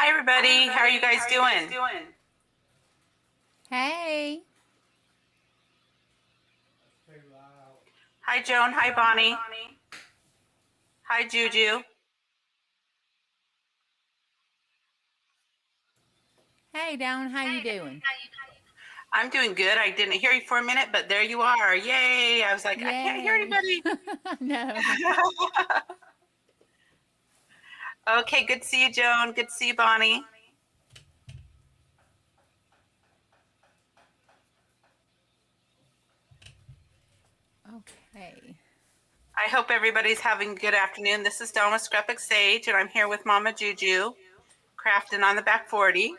Hi, everybody. How are you guys doing? Hey. Hi, Joan. Hi, Bonnie. Hi, Juju. Hey, Dawn. How you doing? I'm doing good. I didn't hear you for a minute, but there you are. Yay. I was like, I can't hear Yay. anybody. No. Okay, good to see you, Joan. Good to see you, Bonnie. Okay. I hope everybody's having a good afternoon. This is Dawn with Scrapbook Sage, and I'm here with Mama Juju, crafting on the back 40.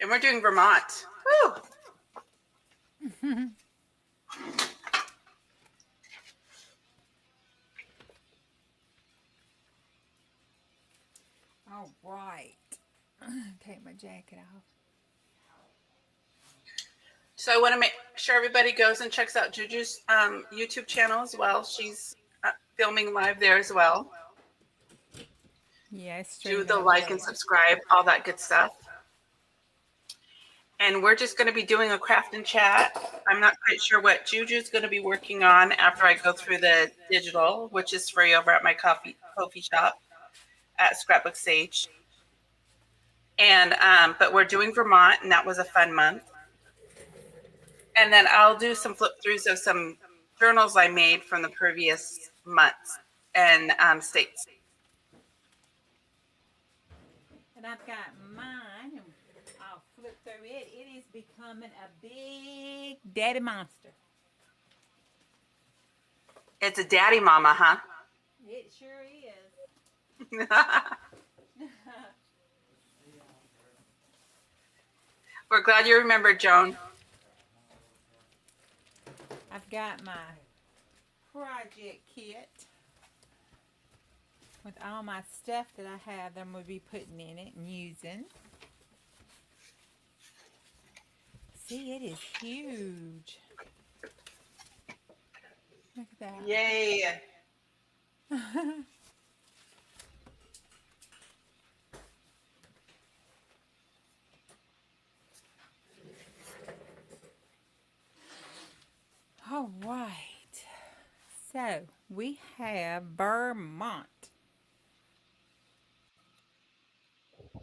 And we're doing Vermont. Woo! All right. Take my jacket off. So I want to make sure everybody goes and checks out Juju's YouTube channel as well. She's filming live there as well. Yes, Do the like and subscribe, all that good stuff. And we're just going to be doing a craft and chat. I'm not quite sure what Juju's going to be working on after I go through the digital, which is free over at my coffee shop at Scrapbook Sage. And but we're doing Vermont, and that was a fun month. And then I'll do some flip throughs of some journals I made from the previous months and states. And I've got mine, and I'll flip through it. It is becoming a big daddy monster. It's a daddy mama, huh? It sure is. We're glad you remembered, Joan. I've got my project kit with all my stuff that I have that I'm going to be putting in it and using. See, it is huge. Look at that. Yay. All right. So we have Vermont.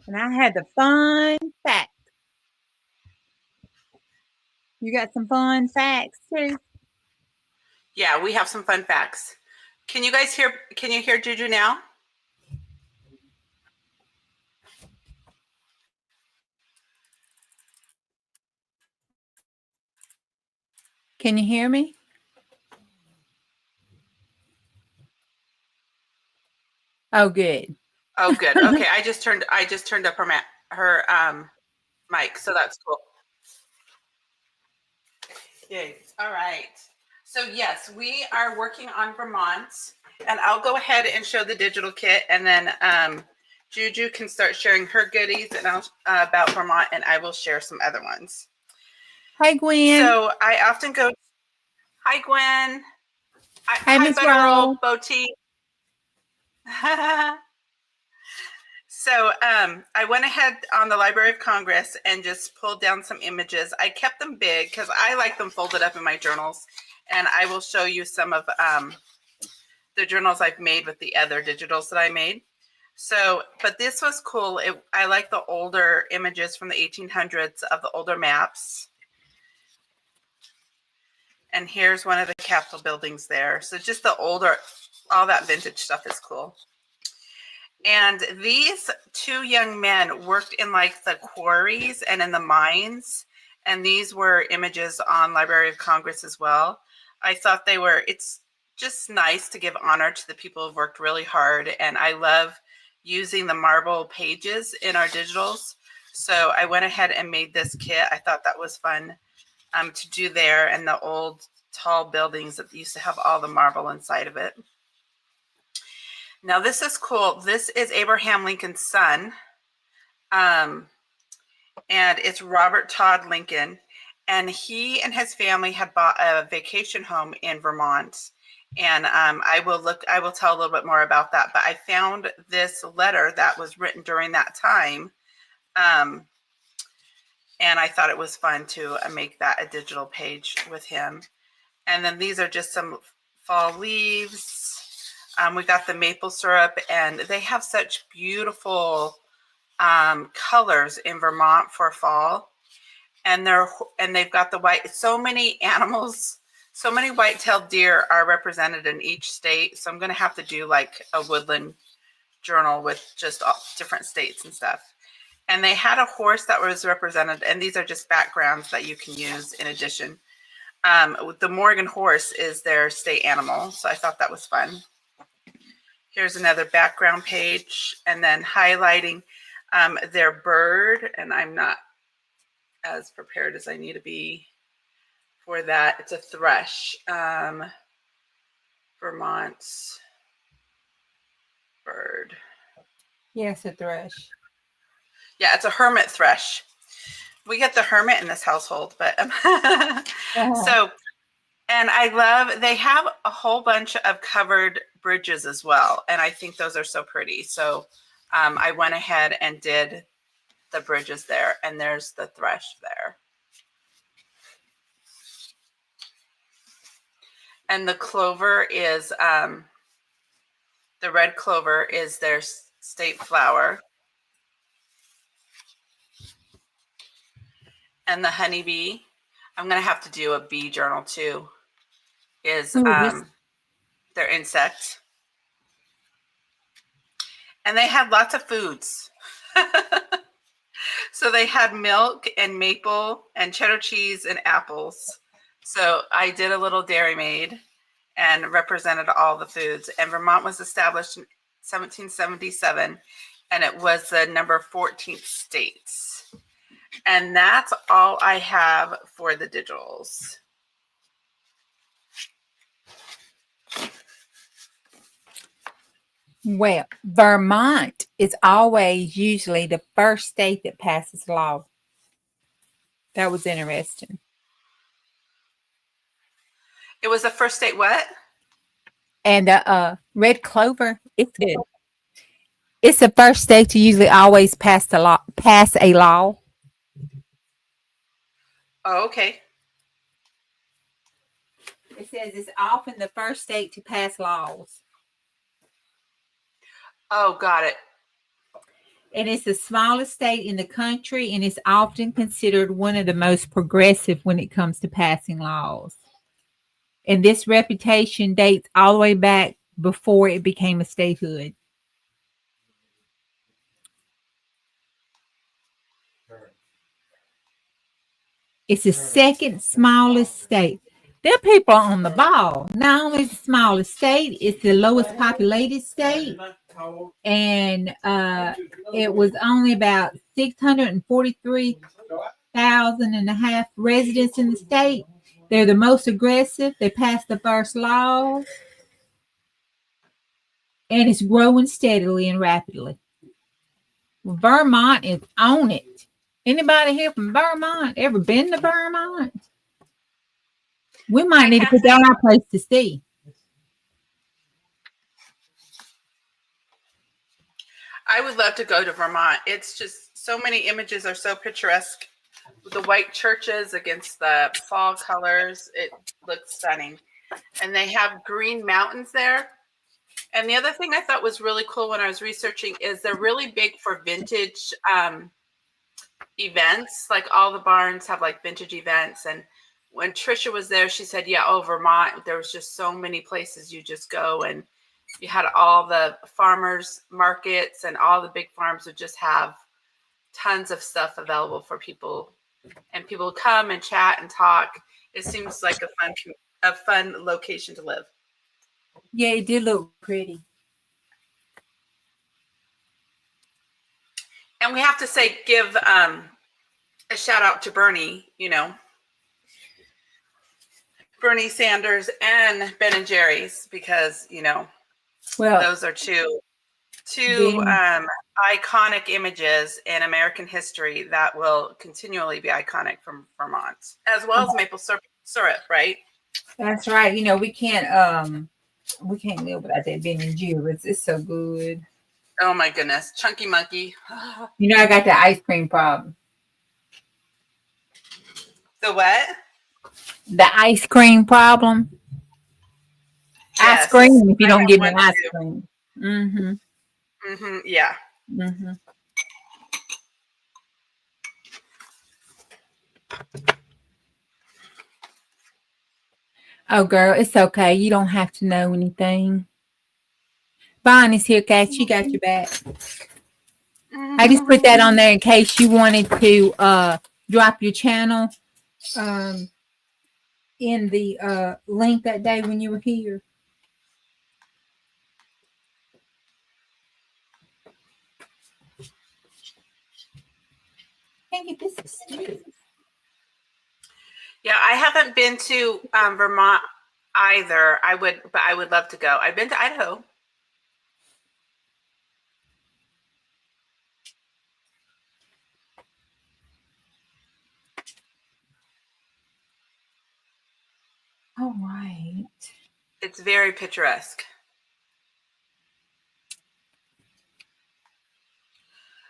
And I had the fun fact. You got some fun facts too? Yeah, we have some fun facts. Can you guys hear? Can you hear Juju now? Can you hear me? Oh, good. Oh, good. Okay, I just turned up her mic, so that's cool. Yay! All right. So yes, we are working on Vermont, and I'll go ahead and show the digital kit, and then Juju can start sharing her goodies and about Vermont, and I will share some other ones. Hi, Gwen. So I often go. Hi, Gwen. Hi, Miss Roll. Boti. So I went ahead on the Library of Congress and just pulled down some images. I kept them big because I like them folded up in my journals, and I will show you some of the journals I've made with the other digitals that I made. So, but this was cool. I like the older images from the 1800s of the older maps. And here's one of the Capitol buildings there. So just the older, all that vintage stuff is cool. And these two young men worked in like the quarries and in the mines. And these were images on Library of Congress as well. I thought they were, it's just nice to give honor to the people who've worked really hard. And I love using the marble pages in our digitals. So I went ahead and made this kit. I thought that was fun to do there, and the old tall buildings that used to have all the marble inside of it. Now this is cool. This is Abraham Lincoln's son, and it's Robert Todd Lincoln, and he and his family had bought a vacation home in Vermont, And I will tell a little bit more about that. But I found this letter that was written during that time. And I thought it was fun to make that a digital page with him. And then these are just some fall leaves. We got the maple syrup, and they have such beautiful colors in Vermont for fall. And they've got the white. So many animals, so many white-tailed deer are represented in each state. So I'm going to have to do like a woodland journal with just all different states and stuff. And they had a horse that was represented, and these are just backgrounds that you can use in addition. The Morgan horse is their state animal, so I thought that was fun. Here's another background page, and then highlighting their bird, and I'm not as prepared as I need to be for that. It's a thrush, Vermont's bird. Yes, a thrush. Yeah, it's a hermit thrush. We get the hermit in this household, but so, and I love, they have a whole bunch of covered bridges as well. And I think those are so pretty. So I went ahead and did the bridges there, and there's the thrush there. And the clover is, the red clover is their state flower. And the honeybee, I'm going to have to do a bee journal too, is their insect. And they had lots of foods. So they had milk and maple and cheddar cheese and apples. So I did a little Dairy Maid and represented all the foods. And Vermont was established in 1777, and it was the number 14th state. And that's all I have for the digitals. Well, Vermont is always usually the first state that passes law. That was interesting. It was the first state what? And red clover, it's good. It's the first state to usually always pass a law. Oh, okay. It says it's often the first state to pass laws. Oh, got it. And it's the smallest state in the country, and it's often considered one of the most progressive when it comes to passing laws. And this reputation dates all the way back before it became a statehood. It's the second smallest state. There are people on the ball. Not only is the smallest state, it's the lowest populated state. And it was only about 643,500 residents in the state. They're the most aggressive. They passed the first law. And it's growing steadily and rapidly. Vermont is on it. Anybody here from Vermont? Ever been to Vermont? We might need to put that on our place to see. I would love to go to Vermont. It's just so many images are so picturesque. The white churches against the fall colors. It looks stunning. And they have green mountains there. And the other thing I thought was really cool when I was researching is they're really big for vintage events. Like all the barns have like vintage events. And when Trisha was there, she said, yeah, Vermont, there was just so many places you just go, and you had all the farmers markets, and all the big farms would just have tons of stuff available for people, and people would come and chat and talk. It seems like a fun location to live. Yeah, it did look pretty. And we have to say, give a shout out to Bernie, Bernie Sanders and Ben and Jerry's, because, well, those are two iconic images in American history that will continually be iconic from Vermont, as well as maple syrup, right? That's right. We can't We can't live without that Ben and Jerry's. It's so good. Oh my goodness. Chunky Monkey. You know, I got the ice cream problem. The what? The ice cream problem. I Yes. scream if you I don't have give me one ice too. cream. Mm-hmm. Yeah. Mm-hmm. Oh, girl, it's okay. You don't have to know anything. Bonnie's here, Kat. She got your back. I just put that on there in case you wanted to drop your channel in the link that day when you were here. Can't get this stiff. Yeah, I haven't been to Vermont either. But I would love to go. I've been to Idaho. All right. It's very picturesque.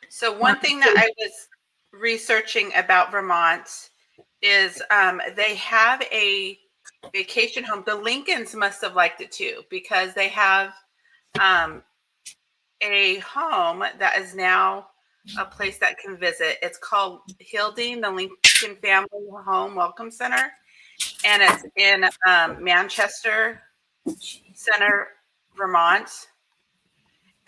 So one thing that I was researching about Vermont is they have a vacation home. The Lincolns must have liked it too, because they have a home that is now a place that can visit. It's called Hilding, the Lincoln Family Home Welcome Center, and it's in Manchester Center, Vermont.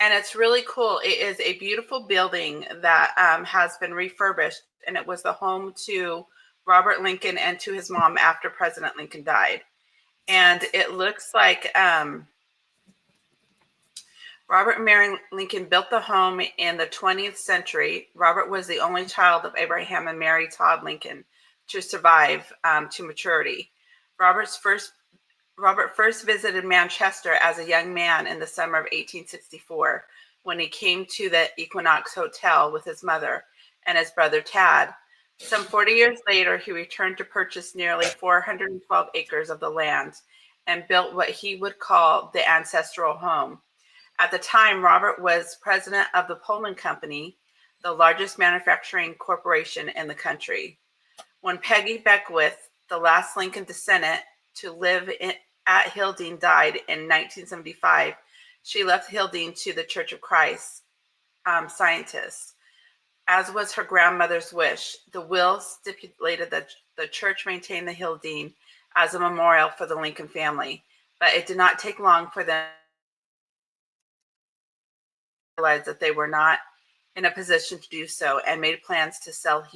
And it's really cool. It is a beautiful building that has been refurbished, and it was the home to Robert Lincoln and to his mom after President Lincoln died. And it looks like Robert and Mary Lincoln built the home in the 20th century. Robert was the only child of Abraham and Mary Todd Lincoln to survive to maturity. Robert first visited Manchester as a young man in the summer of 1864 when he came to the Equinox Hotel with his mother and his brother Tad. Some 40 years later, he returned to purchase nearly 412 acres of the land and built what he would call the ancestral home. At the time, Robert was president of the Pullman Company, the largest manufacturing corporation in the country. When Peggy Beckwith, the last Lincoln descendant to live at Hilding, died in 1975, she left Hilding to the Church of Christ scientists, as was her grandmother's wish. The will stipulated that the church maintain the Hilding as a memorial for the Lincoln family, but it did not take long for them to realize that they were not in a position to do so and made plans to sell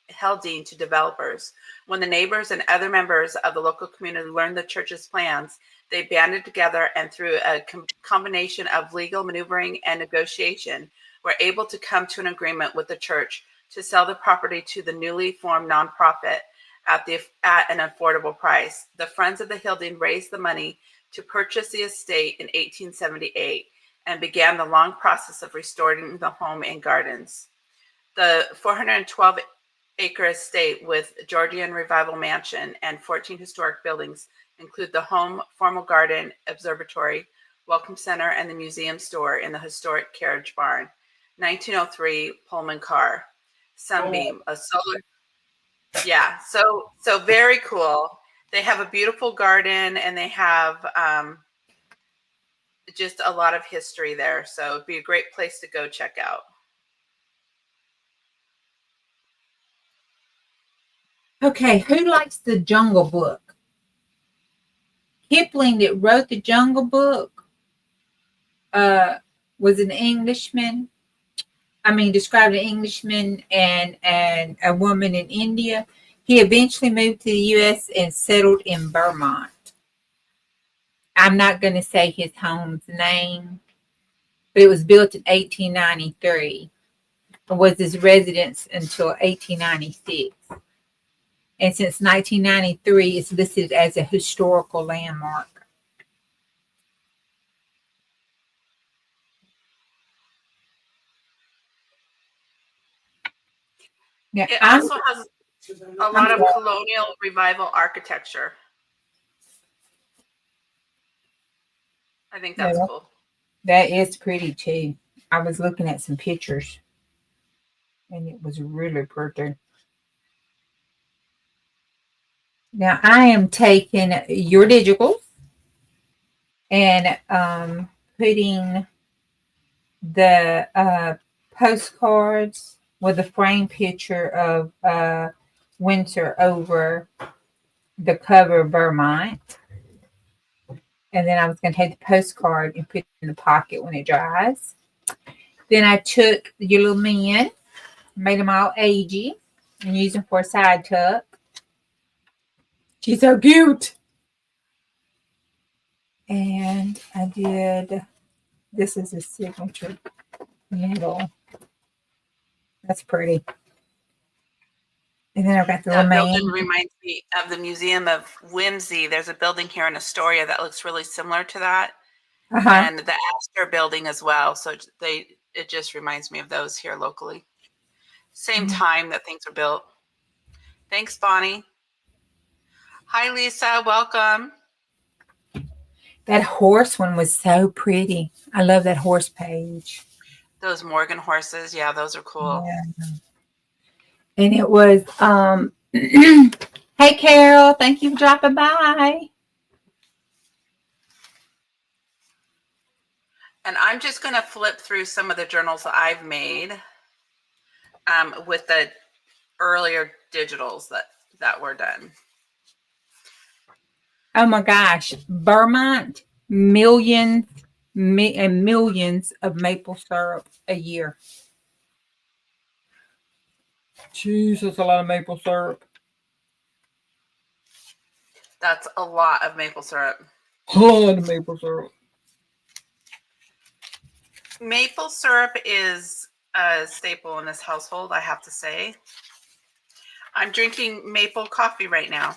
Hilding to developers. When the neighbors and other members of the local community learned the church's plans, they banded together and through a combination of legal maneuvering and negotiation were able to come to an agreement with the church to sell the property to the newly formed nonprofit at an affordable price. The Friends of the Hilding raised the money to purchase the estate in 1878 and began the long process of restoring the home and gardens. The 412-acre estate with Georgian Revival Mansion and 14 historic buildings include the home, formal garden, observatory, welcome center, and the museum store in the historic carriage barn. 1903 Pullman car, Sunbeam, a solar. Yeah, so very cool. They have a beautiful garden, and they have just a lot of history there. So it'd be a great place to go check out. Okay, who likes the Jungle Book? Kipling, that wrote the Jungle Book, was an Englishman. Described an Englishman and a woman in India. He eventually moved to the U.S. and settled in Vermont. I'm not going to say his home's name, but it was built in 1893 and was his residence until 1896. And since 1993, it's listed as a historical landmark. Now, It also has a lot of colonial revival architecture. I think Yeah, that's cool. that is pretty too. I was looking at some pictures and it was really pretty. Now I am taking your digitals and putting the postcards with a frame picture of winter over the cover of Vermont. And then I was going to take the postcard and put it in the pocket when it dries. Then I took your little men, made them all agey, and used them for a side tuck. She's so cute. And I did, this is a signature needle. That's pretty. And then I've got the little That building man. reminds me of the Museum of Whimsy. There's a building here in Astoria that looks really similar to that, Uh-huh. and the Astor building as well. So it just reminds me of those here locally. Same time that things were built. Thanks, Bonnie. Hi, Lisa. Welcome. That horse one was so pretty. I love that horse page. Those Morgan horses. Yeah, those are cool. Yeah. And it was, hey, Carol, thank you for dropping by. And I'm just going to flip through some of the journals that I've made with the earlier digitals that were done. Oh my gosh, Vermont, millions and millions of maple syrup a year. Jesus, a lot of maple syrup. That's a lot of maple syrup. A lot of maple syrup. Maple syrup is a staple in this household, I have to say. I'm drinking maple coffee right now.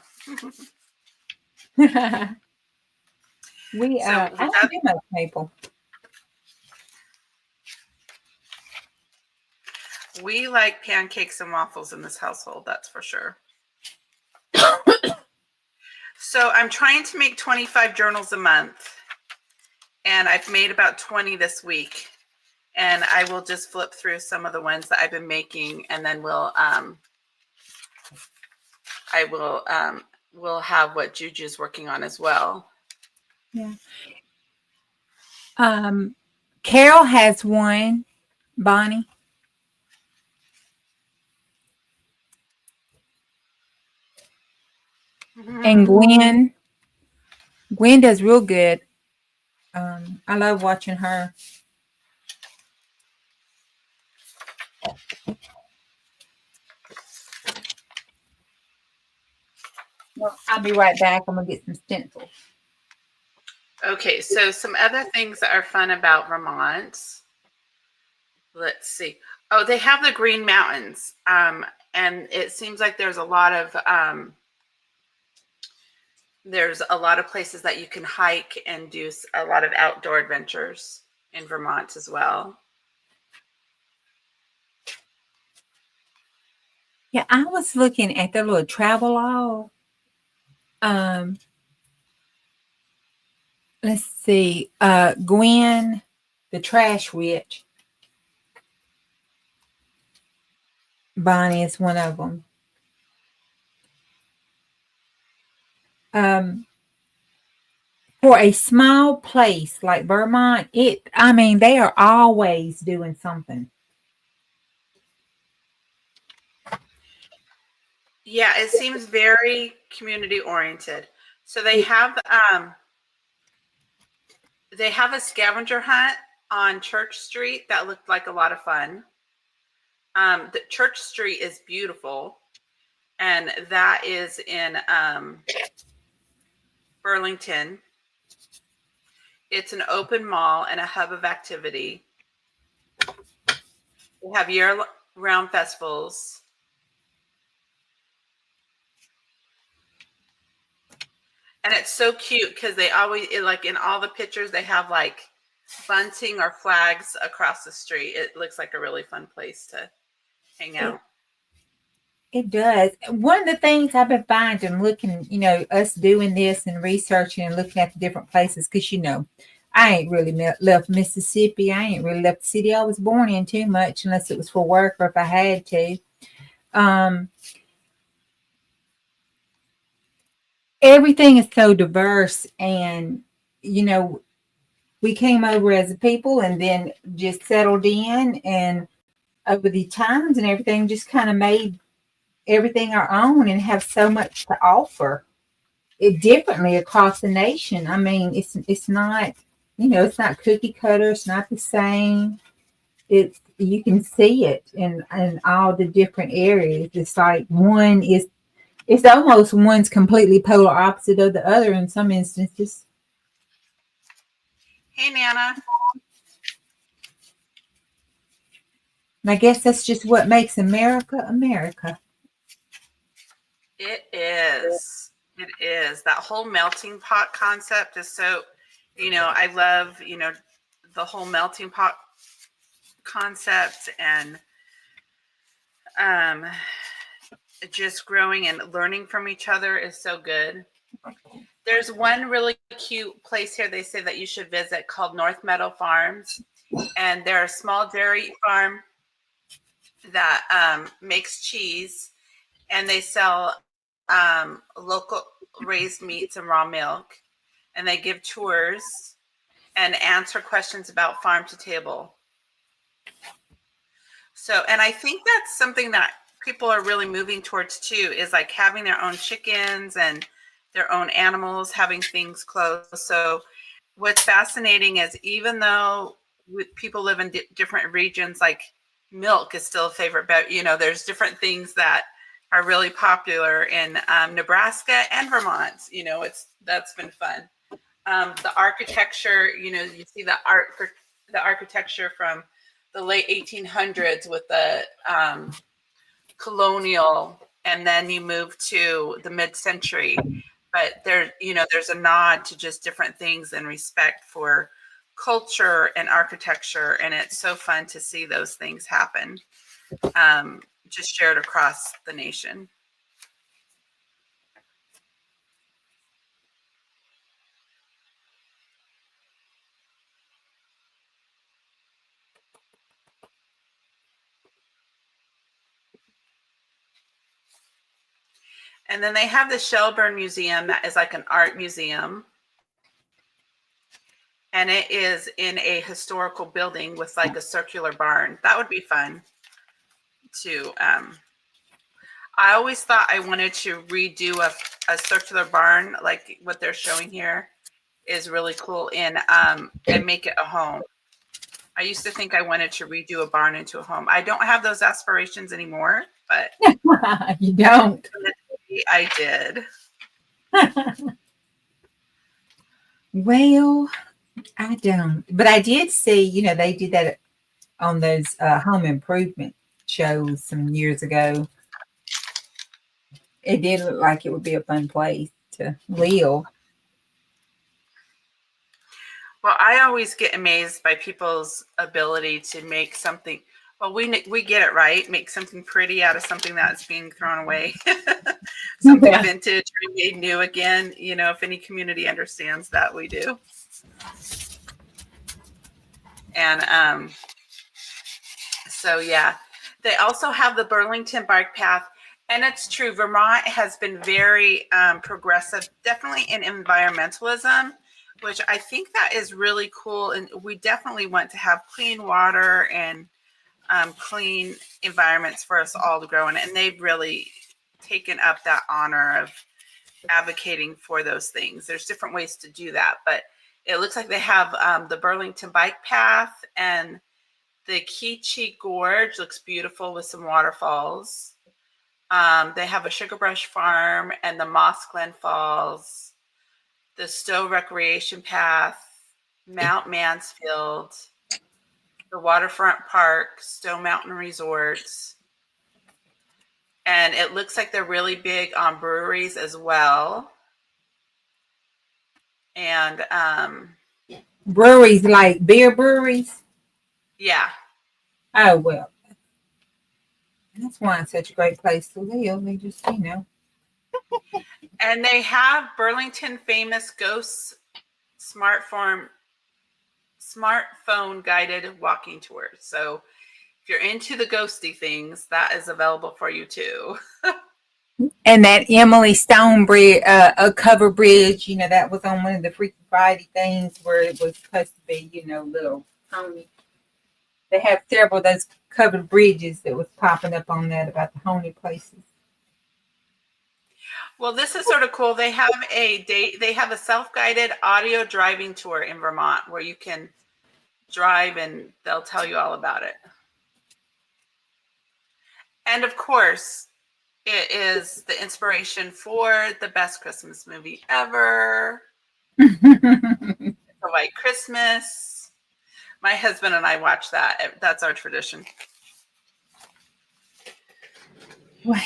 I don't do much maple. We like pancakes and waffles in this household, that's for sure. So I'm trying to make 25 journals a month, and I've made about 20 this week. And I will just flip through some of the ones that I've been making, and then we'll have what Juju's working on as well. Yeah. Carol has one, Bonnie. And Gwen does real good. I love watching her. Well, I'll be right back. I'm gonna get some stencils. Okay, so some other things that are fun about Vermont. Let's see. Oh, they have the Green Mountains, and it seems like there's a lot of places that you can hike and do a lot of outdoor adventures in Vermont as well. Yeah, I was looking at the little travel log. Let's see. Gwen, the trash witch. Bonnie is one of them. For a small place like Vermont, they are always doing something. Yeah, it seems very community oriented. So they have a scavenger hunt on Church Street that looked like a lot of fun. The Church Street is beautiful, and that is in Burlington. It's an open mall and a hub of activity. We have year-round festivals. And it's so cute because they always, like in all the pictures, they have like bunting or flags across the street. It looks like a really fun place to hang out. It does. One of the things I've been finding, looking, us doing this and researching and looking at the different places, because, I ain't really left Mississippi. I ain't really left the city I was born in too much unless it was for work or if I had to. Um, Everything is so diverse, and you know, we came over as a people and then just settled in, and over the times and everything just kind of made everything our own and have so much to offer it differently across the nation. I mean, it's not, it's not cookie cutter, it's not the same. It's, you can see it in all the different areas. It's like it's almost one's completely polar opposite of the other in some instances. Hey, Nana. And I guess that's just what makes America America. It is. It is. That whole melting pot concept is so, I love, the whole melting pot concept, and um just growing and learning from each other is so good. There's one really cute place here they say that you should visit called North Meadow Farms, and they're a small dairy farm that makes cheese, and they sell local raised meats and raw milk, and they give tours and answer questions about farm to table. So, and I think that's something that people are really moving towards too, is like having their own chickens and their own animals, having things close. So what's fascinating is even though people live in different regions, like milk is still a favorite, but there's different things that are really popular in Nebraska and Vermont. That's been fun. The architecture, you see the architecture from the late 1800s with the colonial, and then you move to the mid-century. But there's a nod to just different things and respect for culture and architecture, and it's so fun to see those things happen, just shared across the nation. And then they have the Shelburne Museum that is like an art museum. And it is in a historical building with like a circular barn. That would be fun to I always thought I wanted to redo a circular barn like what they're showing here is really cool and make it a home. I used to think I wanted to redo a barn into a home. I don't have those aspirations anymore, but You don't. I did. Well, I don't. But I did see, they did that on those home improvement shows some years ago. It did look like it would be a fun place to live. Well, I always get amazed by people's ability to make something. Well, we get it right. Make something pretty out of something that's being thrown away. Something Yeah. vintage, remade new again. If any community understands that, we do. And so yeah, they also have the Burlington Bike Path, and it's true. Vermont has been very progressive, definitely in environmentalism, which I think that is really cool. And we definitely want to have clean water and clean environments for us all to grow in. And they've really taken up that honor of advocating for those things. There's different ways to do that, but it looks like they have the Burlington Bike Path, and the Keechee Gorge looks beautiful with some waterfalls. They have a Sugar Brush Farm and the Moss Glen Falls, the Stowe Recreation Path, Mount Mansfield, the Waterfront Park, Stowe Mountain Resorts. And it looks like they're really big on breweries as well. And Breweries like beer breweries. yeah. Oh, well. That's why it's such a great place to live. They just, And they have Burlington famous Ghost Smart Farm smartphone guided walking tours. So if you're into the ghosty things, that is available for you too. And that Emily Stone bridge, a cover bridge, that was on one of the Freaky Friday things where it was supposed to be, little pony. They have several of those covered bridges that was popping up on that about the honey places. Well, this is sort of cool. They have a self-guided audio driving tour in Vermont where you can drive and they'll tell you all about it. And of course, it is the inspiration for the best Christmas movie ever. The White Christmas. My husband and I watch that. That's our tradition. Wow.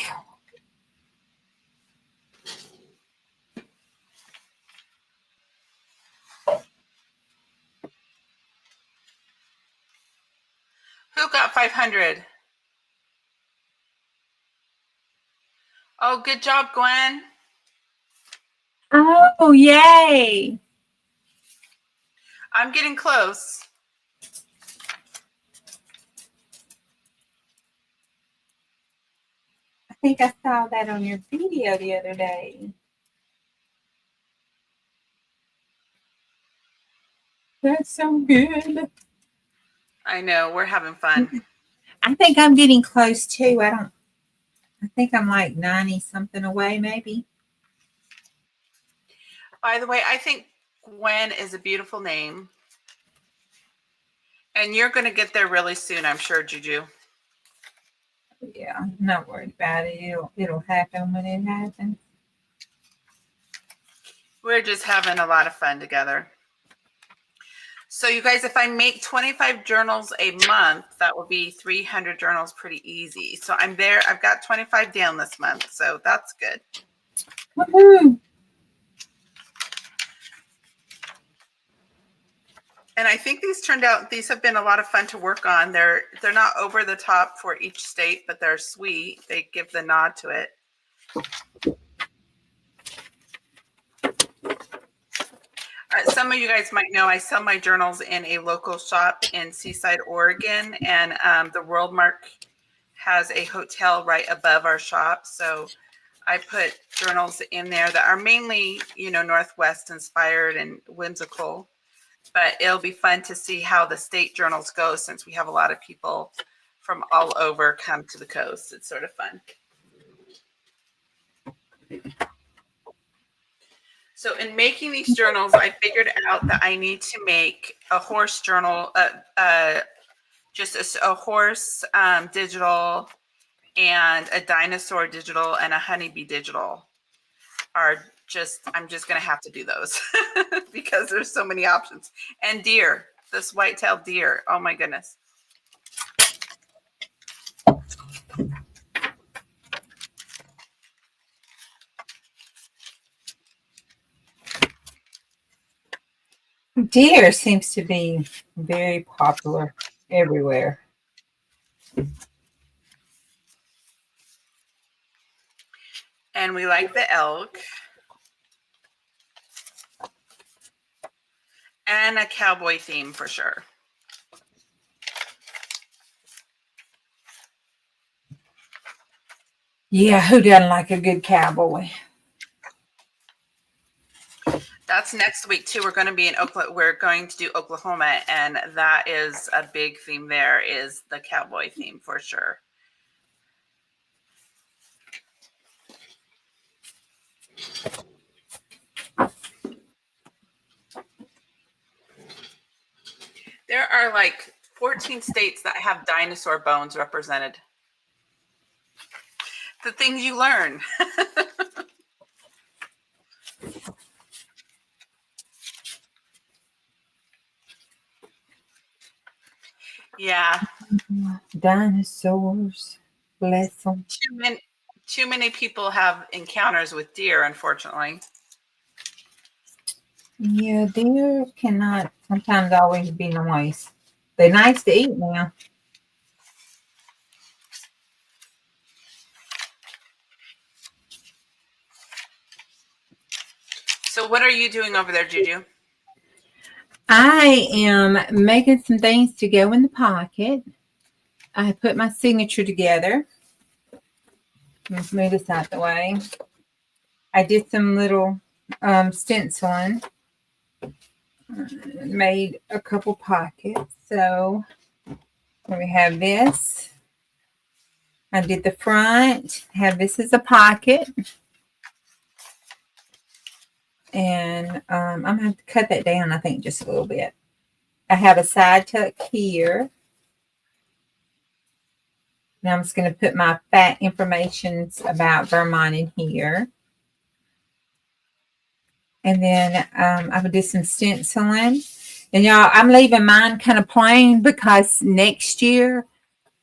Who got 500? Oh, good job, Gwen. Oh, yay. I'm getting close. I think I saw that on your video the other day. That's so good. I know, we're having fun. I think I'm getting close too. I think I'm like 90 something away, maybe. By the way, I think Gwen is a beautiful name. And you're going to get there really soon, I'm sure, Juju. Yeah, I'm not worried about it. It'll happen when it happens. We're just having a lot of fun together. So you guys, if I make 25 journals a month, that will be 300 journals pretty easy. So I'm there. I've got 25 down this month. So that's good. Woohoo! And I think these have been a lot of fun to work on. They're not over the top for each state, but they're sweet. They give the nod to it. Some of you guys might know I sell my journals in a local shop in Seaside, Oregon, and the World Mark has a hotel right above our shop. So I put journals in there that are mainly, Northwest inspired and whimsical. But it'll be fun to see how the state journals go since we have a lot of people from all over come to the coast. It's sort of fun. So in making these journals, I figured out that I need to make a horse journal, just a horse digital and a dinosaur digital and a honeybee digital I'm just going to have to do those because there's so many options. And deer, this white-tailed deer. Oh my goodness. Deer seems to be very popular everywhere. And we like the elk. And a cowboy theme for sure. Yeah, who doesn't like a good cowboy? That's next week too. We're going to be in Oklahoma. We're going to do Oklahoma, and that is a big theme. There is the cowboy theme for sure. There are like 14 states that have dinosaur bones represented. The things you learn. Yeah. Dinosaurs. Bless them. Too many people have encounters with deer, unfortunately. Yeah, deer cannot sometimes always be nice. They're nice to eat now. So what are you doing over there, Juju? I am making some things to go in the pocket. I put my signature together. Let's move this out the way. I did some little stenciling. Made a couple pockets. So we have this. I did the front. Have this as a pocket. And I'm going to have to cut that down, I think, just a little bit. I have a side tuck here. And I'm just going to put my fact information about Vermont in here. And then I would do some stenciling. And y'all, I'm leaving mine kind of plain because next year,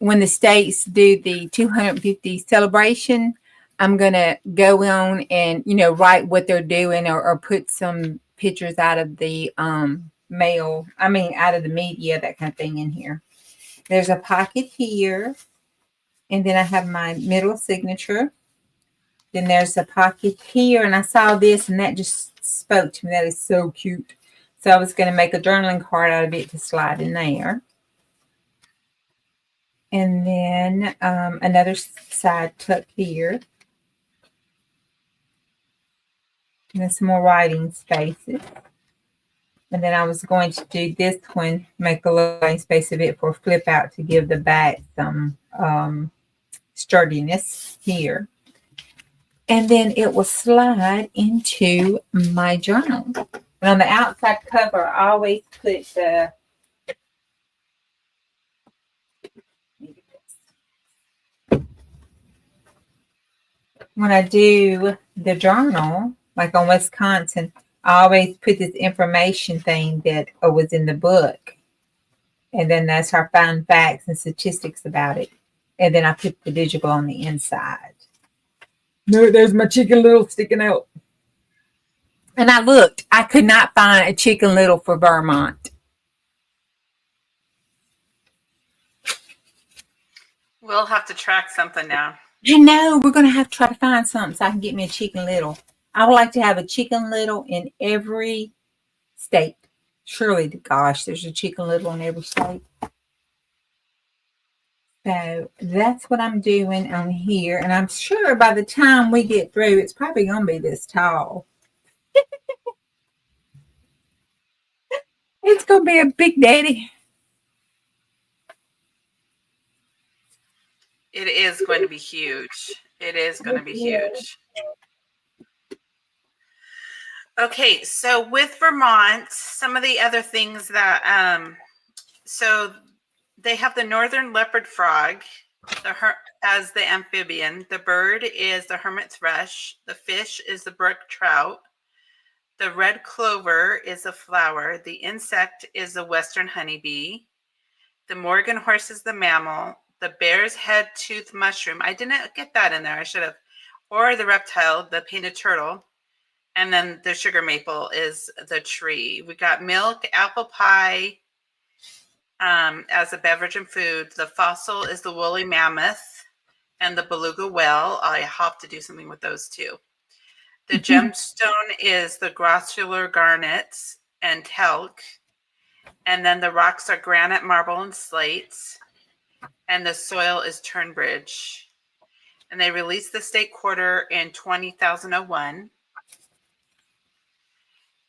when the states do the 250 celebration, I'm going to go on and, write what they're doing or put some pictures out of the out of the media, that kind of thing in here. There's a pocket here. And then I have my middle signature. Then there's a pocket here. And I saw this and that just spoke to me. That is so cute. So I was going to make a journaling card out of it to slide in there. And then another side tuck here. And then some more writing spaces. And then I was going to do this one, make a little writing space of it for flip out to give the back some sturdiness here. And then it will slide into my journal. And on the outside cover, I always put the when I do the journal, like on Wisconsin, I always put this information thing that was in the book. And then that's our fun facts and statistics about it. And then I put the digital on the inside. No, there's my Chicken Little sticking out. And I looked. I could not find a Chicken Little for Vermont. We'll have to track something now. I know. We're going to have to try to find something so I can get me a Chicken Little. I would like to have a Chicken Little in every state. Surely, gosh, there's a Chicken Little in every state. So that's what I'm doing on here. And I'm sure by the time we get through, it's probably going to be this tall. It's going to be a big daddy. It is going to be huge. It is going to be huge. Okay, so with Vermont, some of the other things that, so they have the northern leopard frog as the amphibian. The bird is the hermit thrush. The fish is the brook trout. The red clover is a flower. The insect is the western honeybee. The Morgan horse is the mammal. The bear's head tooth mushroom. I didn't get that in there. I should have. Or the reptile, the painted turtle. And then the sugar maple is the tree. We got milk, apple pie as a beverage and food. The fossil is the woolly mammoth and the beluga whale. I have to do something with those too. The gemstone is the grossular garnet and talc. And then the rocks are granite, marble, and slates. And the soil is Turnbridge. And they released the state quarter in 2001.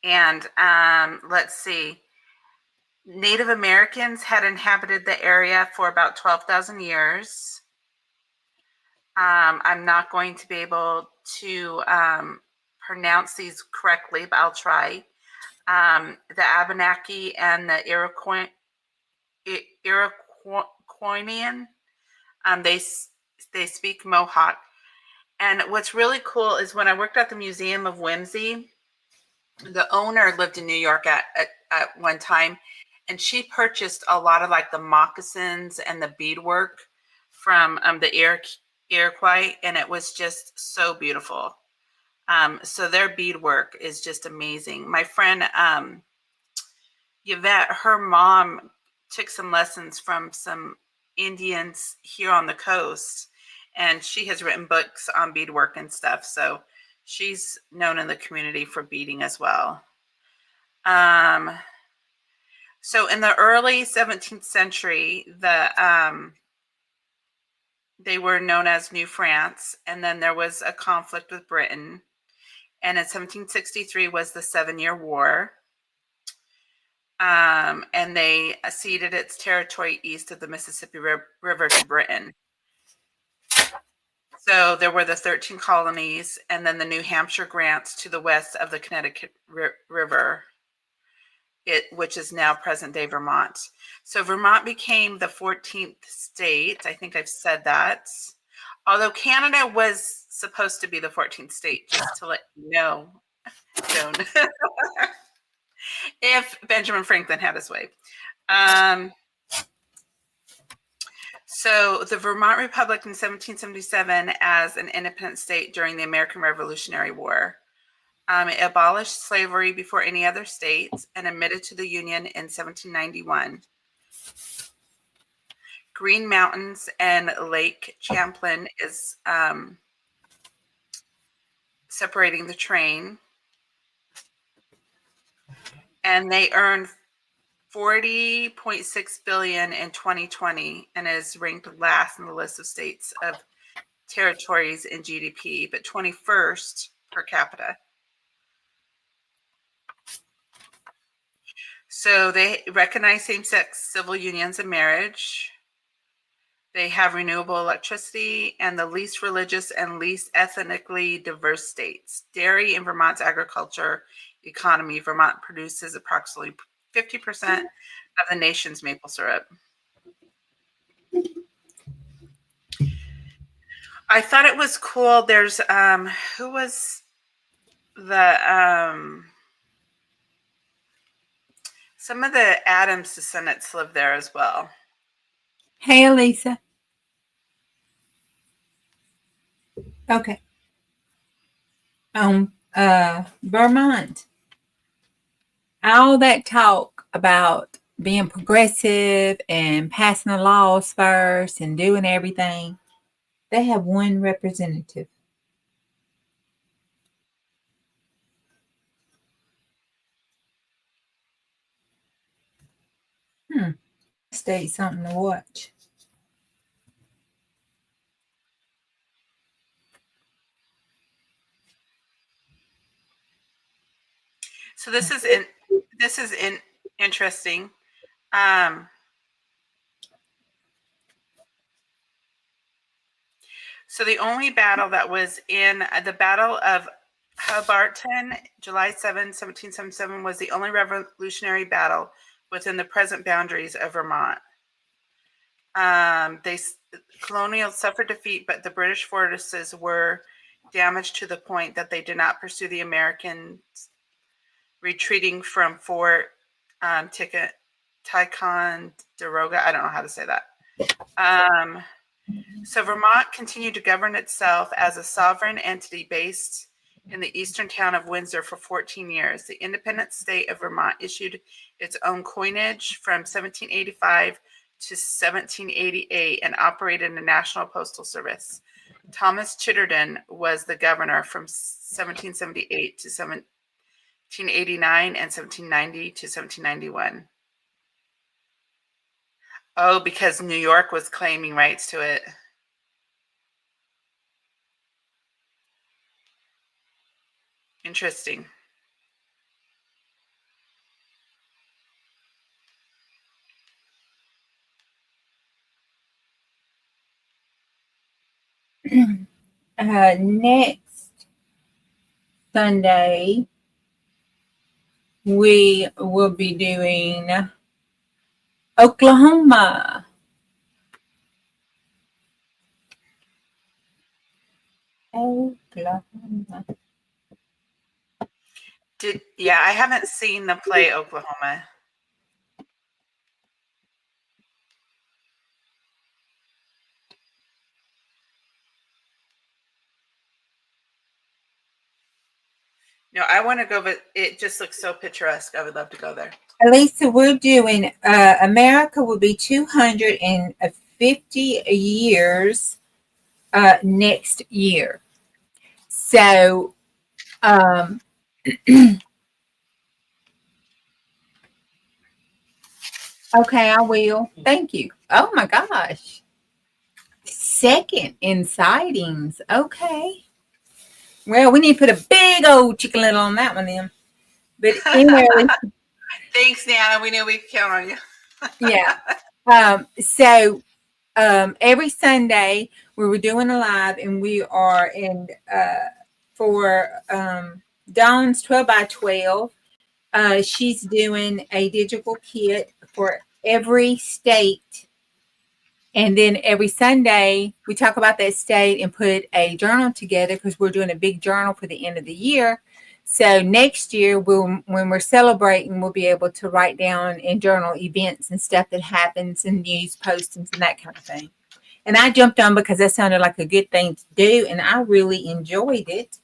And let's see. Native Americans had inhabited the area for about 12,000 years. I'm not going to be able to pronounce these correctly, but I'll try. The Abenaki and the Iroquoian, they speak Mohawk. And what's really cool is when I worked at the Museum of Whimsy, the owner lived in New York at one time, and she purchased a lot of like the moccasins and the beadwork from the Iroquois, and it was just so beautiful. So their beadwork is just amazing. My friend Yvette, her mom took some lessons from some Indians here on the coast, and she has written books on beadwork and stuff. So she's known in the community for beading as well. So in the early 17th century, they were known as New France, and then there was a conflict with Britain. And in 1763 was the 7-Year War. And they ceded its territory east of the Mississippi River to Britain. So there were the 13 colonies, and then the New Hampshire grants to the west of the Connecticut River, which is now present-day Vermont. So Vermont became the 14th state. I think I've said that. Although Canada was supposed to be the 14th state, just to let you know, Joan. If Benjamin Franklin had his way. So the Vermont Republic in 1777 as an independent state during the American Revolutionary War. It abolished slavery before any other states and admitted to the Union in 1791. Green Mountains and Lake Champlain is separating the train. And they earned $40.6 billion in 2020 and is ranked last in the list of states of territories in GDP, but 21st per capita. So they recognize same-sex civil unions and marriage. They have renewable electricity and the least religious and least ethnically diverse states. Dairy in Vermont's agriculture economy, Vermont produces approximately 50% of the nation's maple syrup. I thought it was cool. There's who was the some of the Adams descendants live there as well. Hey, Elisa. Okay. Vermont. All that talk about being progressive and passing the laws first and doing everything, they have one representative. State something to watch. So this is interesting. So the only battle that was in the Battle of Hubbardton, July 7, 1777, was the only revolutionary battle within the present boundaries of Vermont. Colonials suffered defeat, but the British fortresses were damaged to the point that they did not pursue the Americans retreating from Fort Ticonderoga. I don't know how to say that. So Vermont continued to govern itself as a sovereign entity based in the eastern town of Windsor for 14 years. The independent state of Vermont issued its own coinage from 1785 to 1788 and operated a national postal service. Thomas Chittenden was the governor from 1778 to 1789 and 1790 to 1791. Oh, because New York was claiming rights to it. Interesting. Next Sunday, we will be doing Oklahoma. Oklahoma. I haven't seen the play Oklahoma. No, I want to go, but it just looks so picturesque. I would love to go there. Lisa, we're doing America will be 250 years next year. So, Okay, I will. Thank you. Oh my gosh. Second in sightings. Okay. Well, we need to put a big old chicken little on that one then. But anyway, Thanks, Nana. We knew we could count on you. yeah. So every Sunday we were doing a live, and we are in for Dawn's 12 by 12. She's doing a digital kit for every state. And then every Sunday, we talk about that state and put a journal together because we're doing a big journal for the end of the year. So next year, when we're celebrating, we'll be able to write down and journal events and stuff that happens and news postings and that kind of thing. And I jumped on because that sounded like a good thing to do, and I really enjoyed it.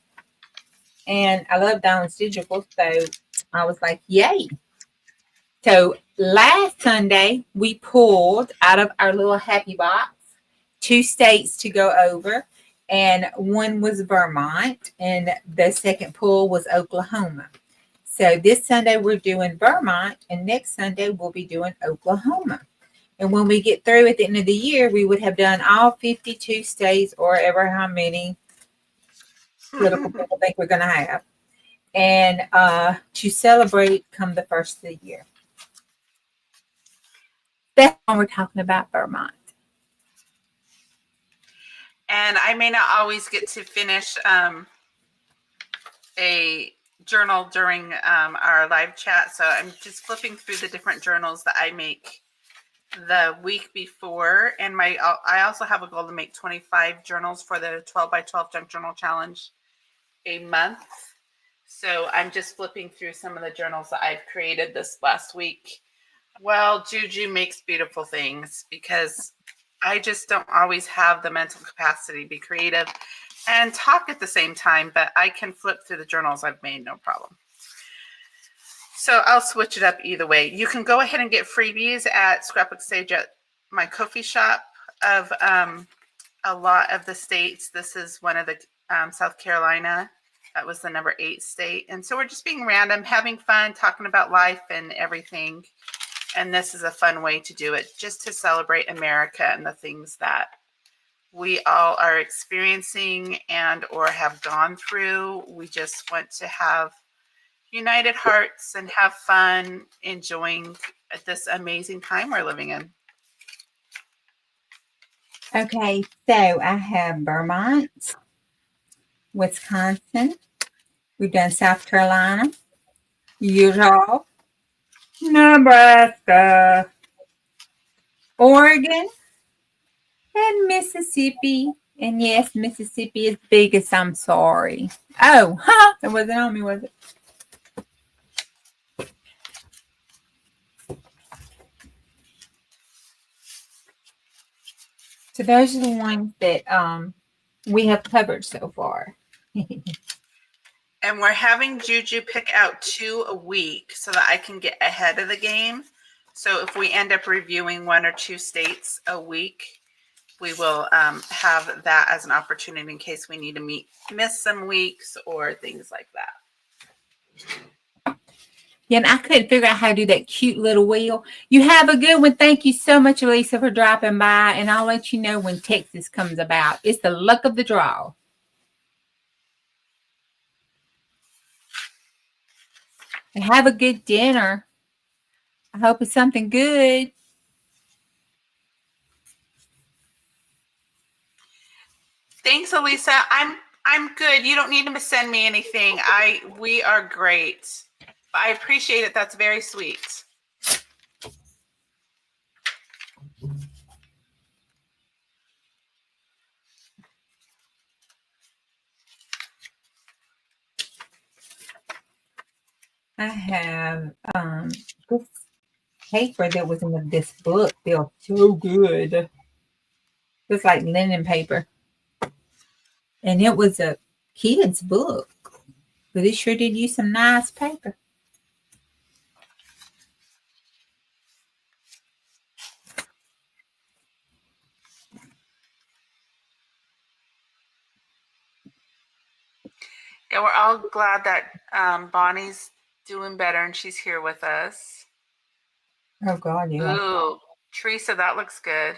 And I love Dawn's Digital, so I was like, yay. So last Sunday, we pulled out of our little happy box 2 states to go over, and one was Vermont, and the second pull was Oklahoma. So this Sunday, we're doing Vermont, and next Sunday, we'll be doing Oklahoma. And when we get through at the end of the year, we would have done all 52 states or ever how many political people think we're going to have. And to celebrate come the first of the year. That's when we're talking about Vermont. And I may not always get to finish a journal during our live chat. So I'm just flipping through the different journals that I make the week before. And I also have a goal to make 25 journals for the 12 by 12 junk journal challenge a month. So I'm just flipping through some of the journals that I've created this last week. Well, Juju makes beautiful things because I just don't always have the mental capacity to be creative and talk at the same time, but I can flip through the journals I've made, no problem. So I'll switch it up either way. You can go ahead and get freebies at Scrapbook Stage at my coffee shop of a lot of the states. This is one of the South Carolina. That was the number 8 state. And so we're just being random, having fun, talking about life and everything. And this is a fun way to do it, just to celebrate America and the things that we all are experiencing and or have gone through. We just want to have united hearts and have fun enjoying this amazing time we're living in. Okay, so I have Vermont, Wisconsin. We've done South Carolina, Utah, Nebraska, Oregon, and Mississippi. And yes, Mississippi is biggest. I'm sorry. Oh, it wasn't on me, was it? So those are the ones that we have covered so far. And we're having Juju pick out 2 a week so that I can get ahead of the game. So if we end up reviewing 1 or 2 states a week, we will have that as an opportunity in case we need to miss some weeks or things like that. Yeah, and I couldn't figure out how to do that cute little wheel. You have a good one. Thank you so much, Elisa, for dropping by. And I'll let you know when Texas comes about. It's the luck of the draw. And have a good dinner. I hope it's something good. Thanks, Elisa. I'm good. You don't need to send me anything. We are great. I appreciate it. That's very sweet. I have this paper that was in this book feels so good. It's like linen paper. And it was a kid's book. But it sure did use some nice paper. Yeah, we're all glad that Bonnie's doing better and she's here with us. Oh God, yeah. Ooh, Teresa, that looks good.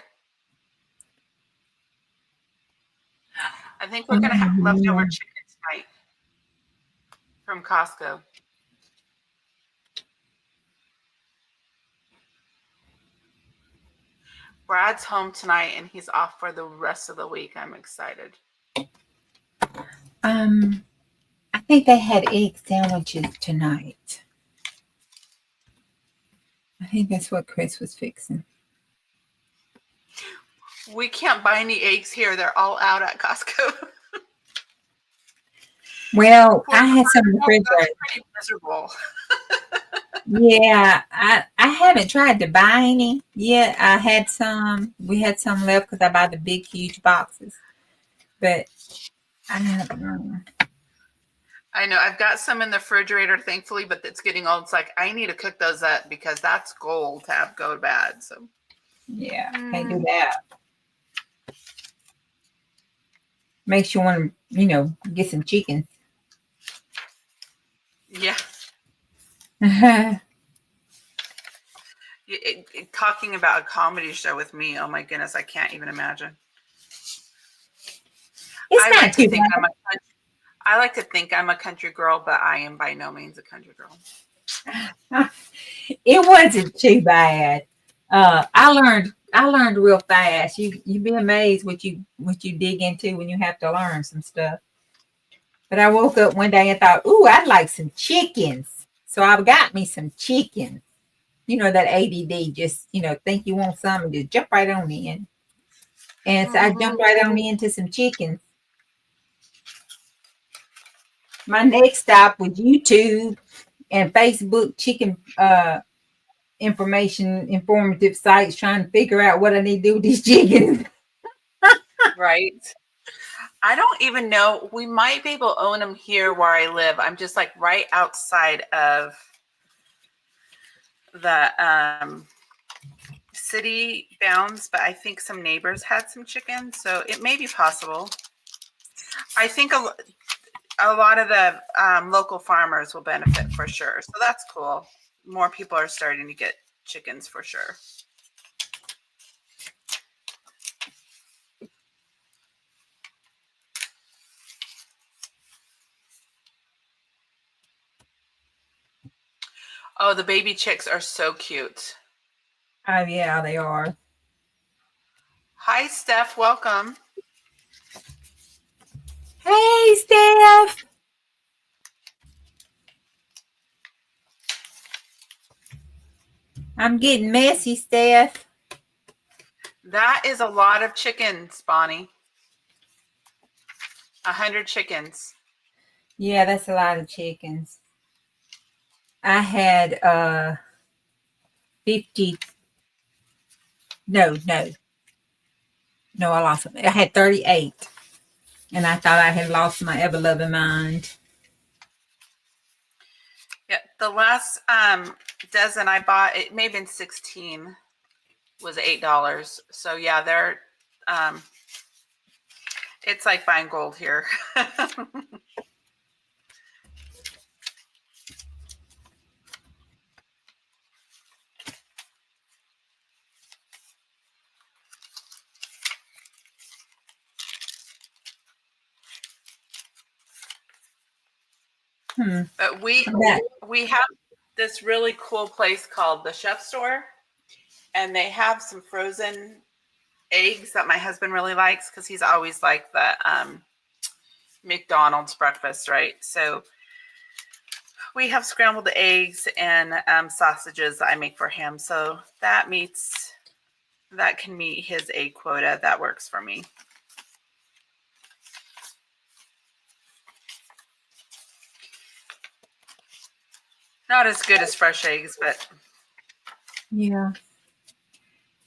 I think we're gonna have leftover Yeah. chicken tonight from Costco. Brad's home tonight and he's off for the rest of the week. I'm excited. I think they had egg sandwiches tonight. I think that's what Chris was fixing. We can't buy any eggs here. They're all out at Costco. Well, I had some in the refrigerator. That's pretty miserable. Yeah, I haven't tried to buy any yet. I had some. We had some left because I buy the big, huge boxes. But I don't know. I know. I've got some in the refrigerator, thankfully, but it's getting old. It's like I need to cook those up because that's gold to have go bad. So Yeah, can't do that. Makes you want to, get some chicken. yeah. Talking about a comedy show with me, oh my goodness, I can't even imagine. It's not too bad. I like to think I'm a country girl, but I am by no means a country girl. It wasn't too bad. I learned real fast. You'd be amazed what you dig into when you have to learn some stuff. But I woke up one day and thought, ooh, I'd like some chickens. So I got me some chickens. That ADD, just, think you want some and just jump right on in. And so I jumped right on into some chickens. My next stop was YouTube and Facebook chicken informative sites, trying to figure out what I need to do with these chickens. Right. I don't even know. We might be able to own them here where I live. I'm just like right outside of the city bounds, but I think some neighbors had some chickens, so it may be possible. I think a lot of the local farmers will benefit for sure. So that's cool. More people are starting to get chickens for sure. Oh, the baby chicks are so cute. Oh, yeah, they are. Hi, Steph. Welcome. Hey, Steph. I'm getting messy, Steph. That is a lot of chickens, Bonnie. 100 chickens. Yeah, that's a lot of chickens. I had 50. No, I lost them. I had 38. And I thought I had lost my ever-loving mind. Yeah, the last dozen I bought, it may have been 16, was $8. So yeah, they're it's like buying gold here. But we have this really cool place called the Chef Store, and they have some frozen eggs that my husband really likes because he's always like the McDonald's breakfast, right? So we have scrambled eggs and sausages that I make for him. So that can meet his egg quota. That works for me. Not as good as fresh eggs, but yeah.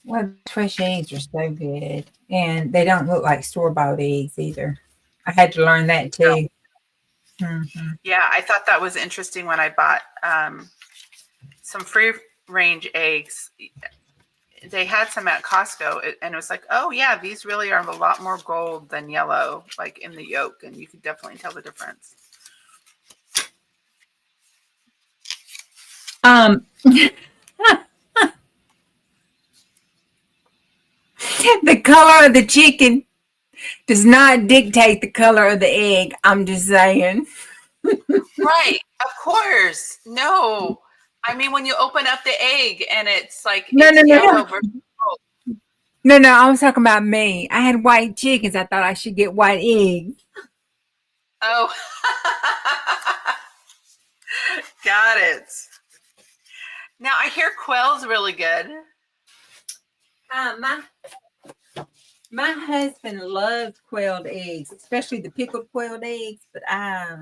Well, fresh eggs are so good, and they don't look like store-bought eggs either. I had to learn that too. No. Mm-hmm. Yeah, I thought that was interesting when I bought some free-range eggs. They had some at Costco, and it was like, oh yeah, these really are a lot more gold than yellow, like in the yolk, and you could definitely tell the difference. The color of the chicken does not dictate the color of the egg. I'm just saying. Right. Of course. No. I mean, when you open up the egg and it's like No, it's no, no, yellow no. versus gold. No, no, I was talking about me. I had white chickens. I thought I should get white eggs. Oh. Got it. Now I hear quail's really good. My husband loves quailed eggs, especially the pickled quailed eggs, but I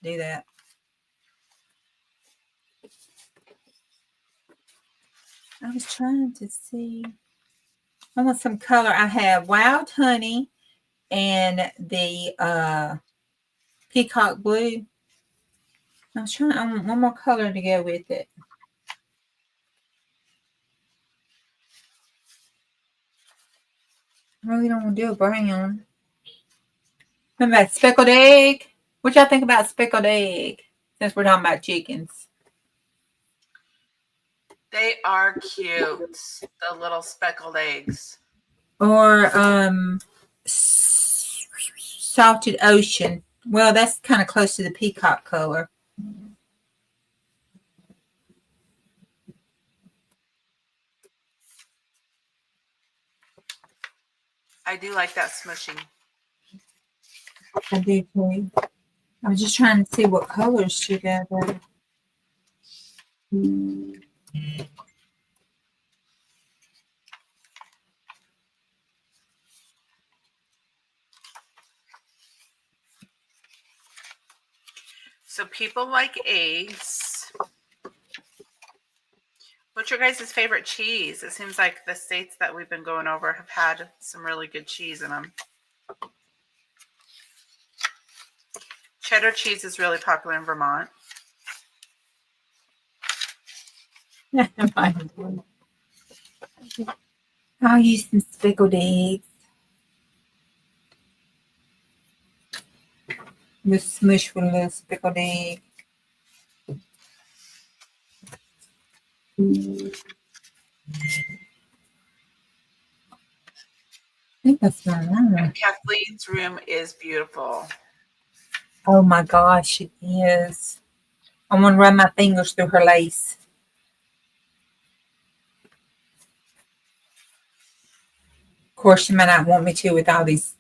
do that. I was trying to see. I want some color. I have wild honey and the peacock blue. I want one more color to go with it. I really don't want to do a brown. What about speckled egg? What y'all think about speckled egg? Since we're talking about chickens. They are cute. The little speckled eggs. Or salted ocean. Well, that's kind of close to the peacock color. I do like that smushing. I do too. I was just trying to see what colors she got there. So people like eggs. What's your guys' favorite cheese? It seems like the states that we've been going over have had some really good cheese in them. Cheddar cheese is really popular in Vermont. I'll use some speckled eggs. Just smush with a little speckled egg. I think that's right. Kathleen's room is beautiful. Oh my gosh, it is. I want to run my fingers through her lace. Of course, she might not want me to with all these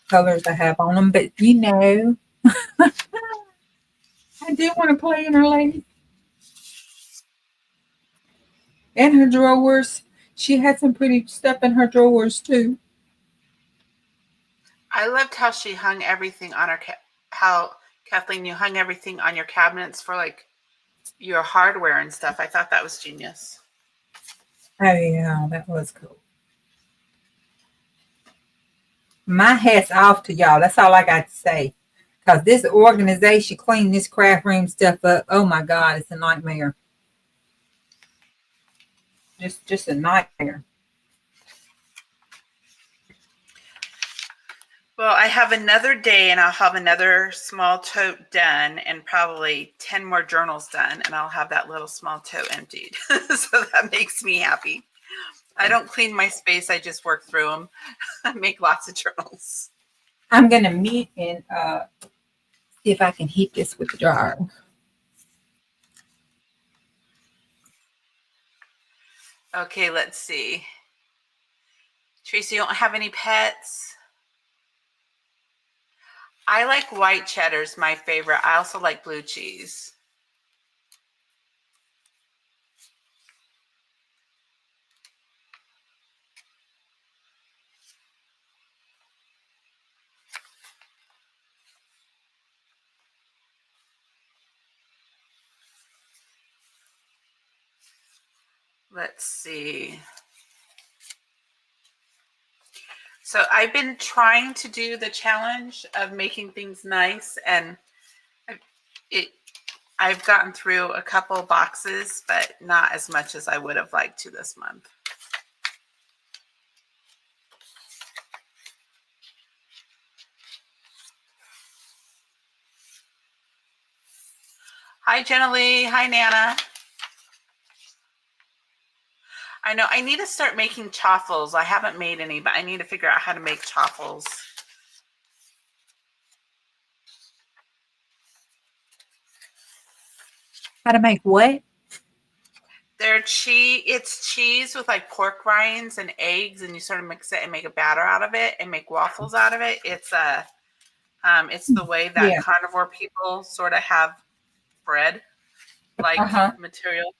colors I have on them, but you know, I do want to play in her lace. And her drawers. She had some pretty stuff in her drawers too. I loved how she hung everything on her how Kathleen, you hung everything on your cabinets for like your hardware and stuff. I thought that was genius. Oh yeah, that was cool. My hat's off to y'all. That's all I got to say. Because this organization, cleaning this craft room stuff up, oh my God, it's a nightmare. Just a nightmare. Well, I have another day and I'll have another small tote done and probably 10 more journals done, and I'll have that little small tote emptied. So that makes me happy. I don't clean my space. I just work through them. I make lots of journals. I'm going to meet and see if I can heat this with the dryer. Okay, let's see. Tracy, you don't have any pets? I like white cheddar's my favorite. I also like blue cheese. Let's see. So I've been trying to do the challenge of making things nice, and I've gotten through a couple boxes, but not as much as I would have liked to this month. Hi, Jenna Lee. Hi, Nana. I know. I need to start making chaffles. I haven't made any, but I need to figure out how to make chaffles. How to make what? They're cheese. It's cheese with like pork rinds and eggs, and you sort of mix it and make a batter out of it and make waffles out of it. It's the way that Yeah. carnivore people sort of have bread like material.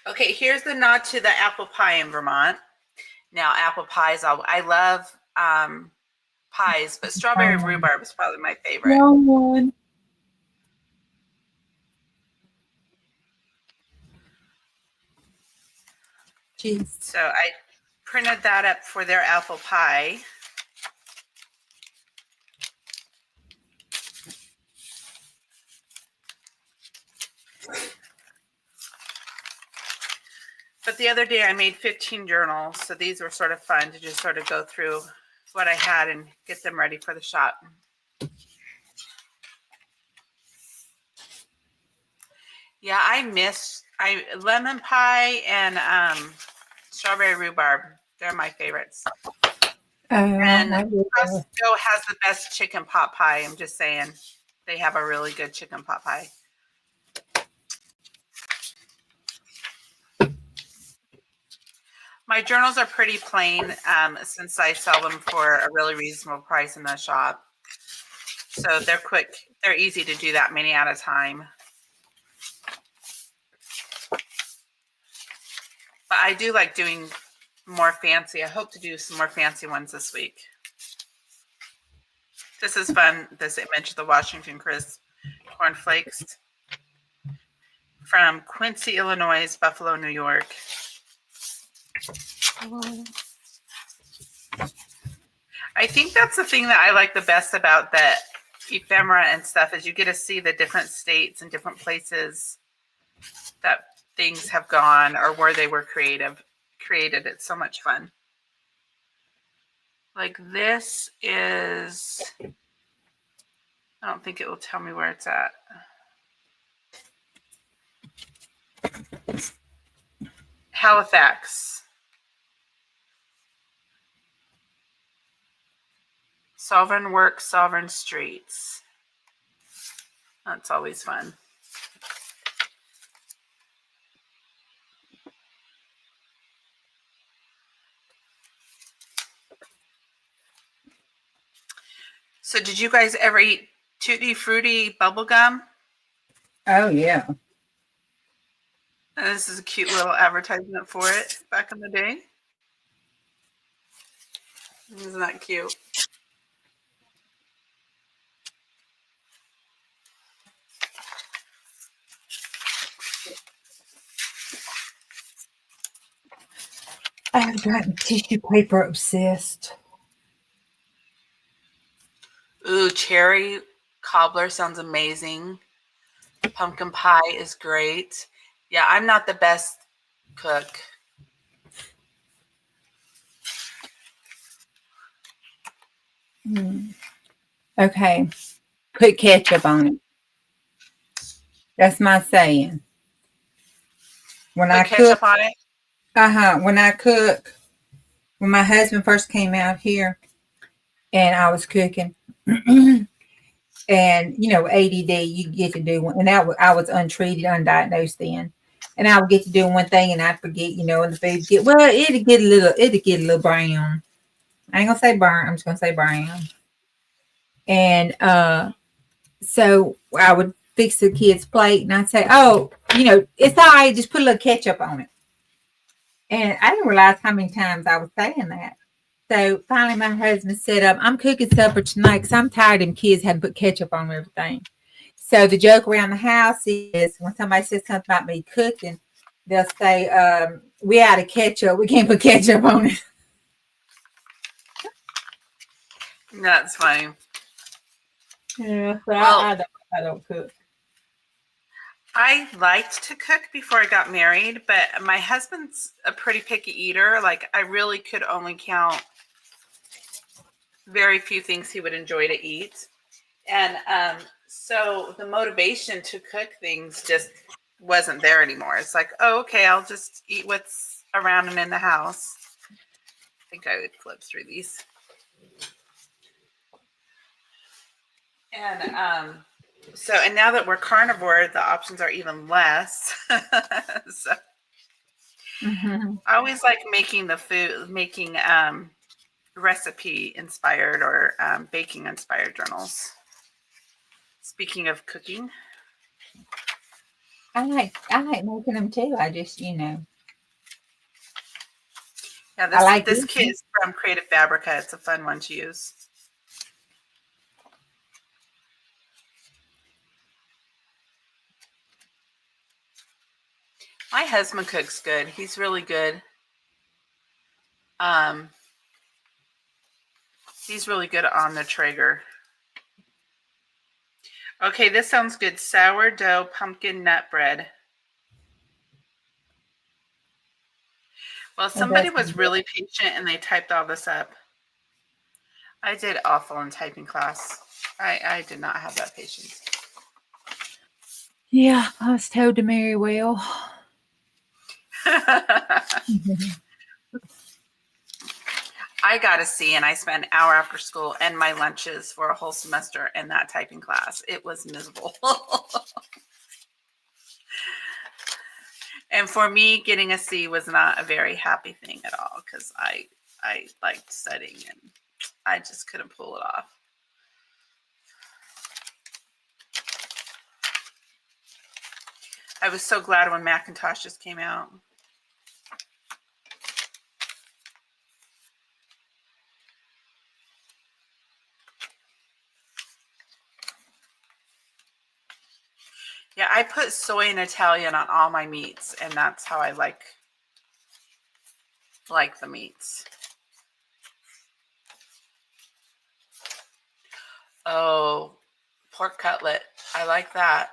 Okay, here's the nod to the apple pie in Vermont. Now, apple pies, I love pies, but strawberry rhubarb is probably my favorite. Wrong one. Jeez. So I printed that up for their apple pie. But the other day I made 15 journals, so these were sort of fun to just sort of go through what I had and get them ready for the shop. Yeah, I miss lemon pie and strawberry rhubarb. They're my favorites. And Costco has the best chicken pot pie. I'm just saying, they have a really good chicken pot pie. My journals are pretty plain since I sell them for a really reasonable price in the shop. So they're quick. They're easy to do that many at a time. But I do like doing more fancy. I hope to do some more fancy ones this week. This is fun, this image of the Washington Crisp cornflakes from Quincy, Illinois, Buffalo, New York. I think that's the thing that I like the best about the ephemera and stuff is you get to see the different states and different places that things have gone or where they were created. It's so much fun. Like this is, I don't think it will tell me where it's at. Halifax. Sovereign Work, Sovereign Streets. That's always fun. So did you guys ever eat Tutti Frutti bubble gum? Oh, yeah. And this is a cute little advertisement for it back in the day. Isn't that cute? I've gotten tissue paper obsessed. Ooh, cherry cobbler sounds amazing. Pumpkin pie is great. Yeah, I'm not the best cook. Okay. Put ketchup on it. That's my saying. When I ketchup cook on it? When I cook, when my husband first came out here and I was cooking, and ADD, you get to do one, and I was untreated, undiagnosed then, and I would get to do one thing and I'd forget, and the food it'd get a little brown. I ain't gonna say burnt, I'm just gonna say brown. And so I would fix the kid's plate and I'd say, oh, it's all right, just put a little ketchup on it. And I didn't realize how many times I was saying that. So finally my husband said, I'm cooking supper tonight because I'm tired of them kids having to put ketchup on everything. So the joke around the house is when somebody says something about me cooking, they'll say, we out of ketchup. We can't put ketchup on it. That's funny. Yeah, so I don't cook. I liked to cook before I got married, but my husband's a pretty picky eater. Like I really could only count very few things he would enjoy to eat. And So the motivation to cook things just wasn't there anymore. It's like, oh, okay, I'll just eat what's around and in the house. I think I would flip through these. And and now that we're carnivore, the options are even less. So I always like making the food, making recipe inspired or baking inspired journals. Speaking of cooking, I like making them too. I just, yeah, I like this it. kit is from Creative Fabrica. It's a fun one to use. My husband cooks good. He's really good. He's really good on the Traeger. Okay, this sounds good. Sourdough pumpkin nut bread. Well, somebody was really patient and they typed all this up. I did awful in typing class. I did not have that patience. Yeah, I was told to marry well. I got a C, and I spent an hour after school and my lunches for a whole semester in that typing class. It was miserable. And for me, getting a C was not a very happy thing at all because I liked studying and I just couldn't pull it off. I was so glad when Macintoshes came out. Yeah, I put soy and Italian on all my meats, and that's how I like the meats. Oh, pork cutlet. I like that.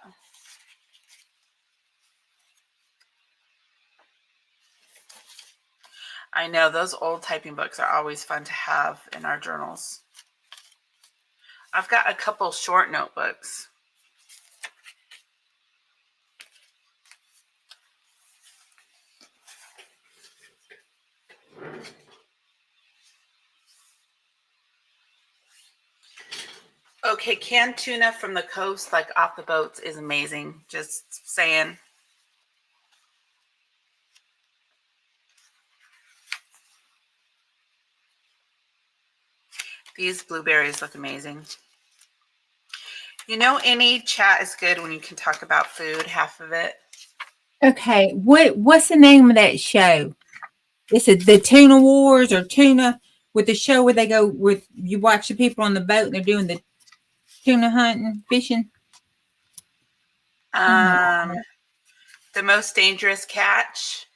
I know those old typing books are always fun to have in our journals. I've got a couple short notebooks. Okay, canned tuna from the coast, like off the boats, is amazing. Just saying. These blueberries look amazing. You know, any chat is good when you can talk about food, half of it. Okay, what's the name of that show? Is it the Tuna Wars or Tuna with the show where they go with you watch the people on the boat and they're doing the tuna hunting, fishing? The Most Dangerous Catch.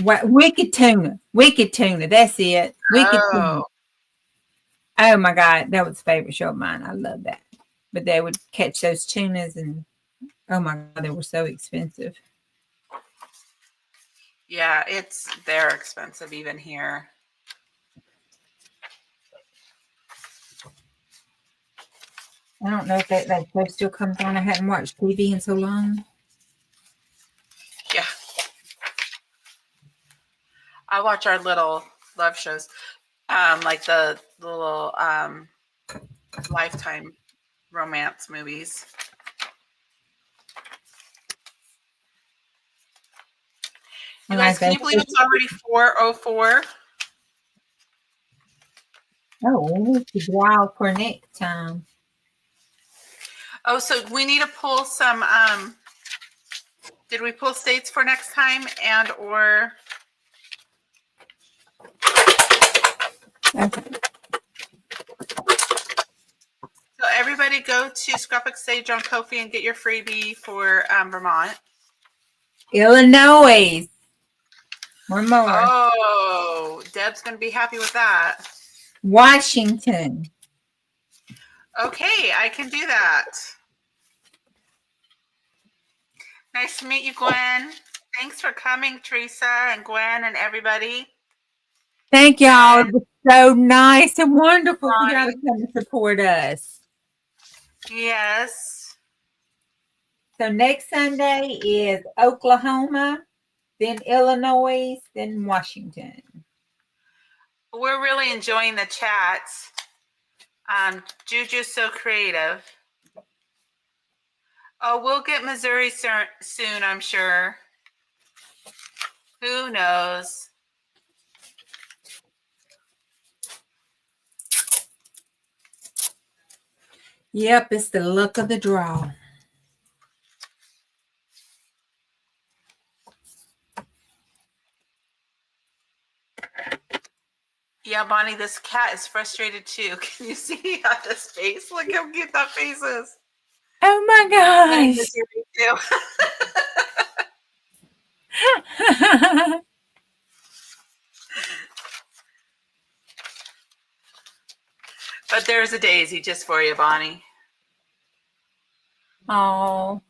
Wicked Tuna. Wicked Tuna. That's it. Wicked Tuna. Oh my God, that was a favorite show of mine. I love that. But they would catch those tunas and oh my God, they were so expensive. Yeah, they're expensive even here. I don't know if that show still comes on. I hadn't watched TV in so long. Yeah. I watch our little love shows, like the little Lifetime romance movies. You guys, can you believe it's already 4:04? Oh, we need to go out for next time. Oh, so we need to pull some. Did we pull states for next time and or? Okay. So everybody go to Scrapbook Sage on Ko-fi and get your freebie for Vermont. Illinois. One more. Oh, Deb's going to be happy with that. Washington. Okay, I can do that. Nice to meet you, Gwen. Thanks for coming, Teresa and Gwen and everybody. Thank y'all. It was so nice and wonderful for y'all to come and support us. Yes. So next Sunday is Oklahoma, then Illinois, then Washington. We're really enjoying the chats. Juju's so creative. Oh, we'll get Missouri soon, I'm sure. Who knows? Yep, it's the luck of the draw. Yeah, Bonnie, this cat is frustrated too. Can you see on his face? Look how cute that face is. Oh my Winnie gosh. Missouri too. But there's a daisy just for you, Bonnie. Oh,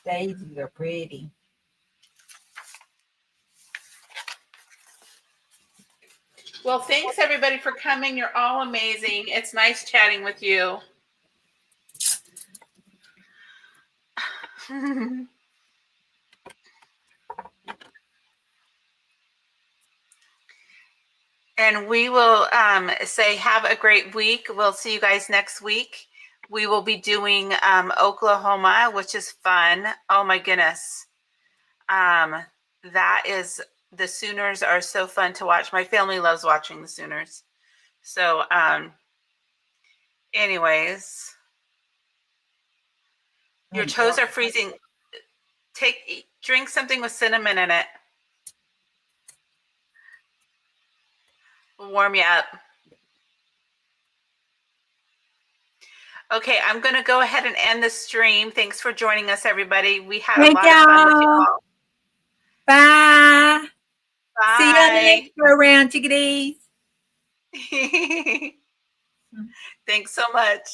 daisies are pretty. Well, thanks everybody for coming. You're all amazing. It's nice chatting with you. And we will say have a great week. We'll see you guys next week. We will be doing Oklahoma, which is fun. Oh my goodness. That is, the Sooners are so fun to watch. My family loves watching the Sooners. So anyways, your toes are freezing. Drink something with cinnamon in it. We'll warm you up. Okay, I'm going to go ahead and end the stream. Thanks for joining us, everybody. We had a lot of fun with you all. Bye. Bye. See you on the next go round, chickadees. Thanks so much.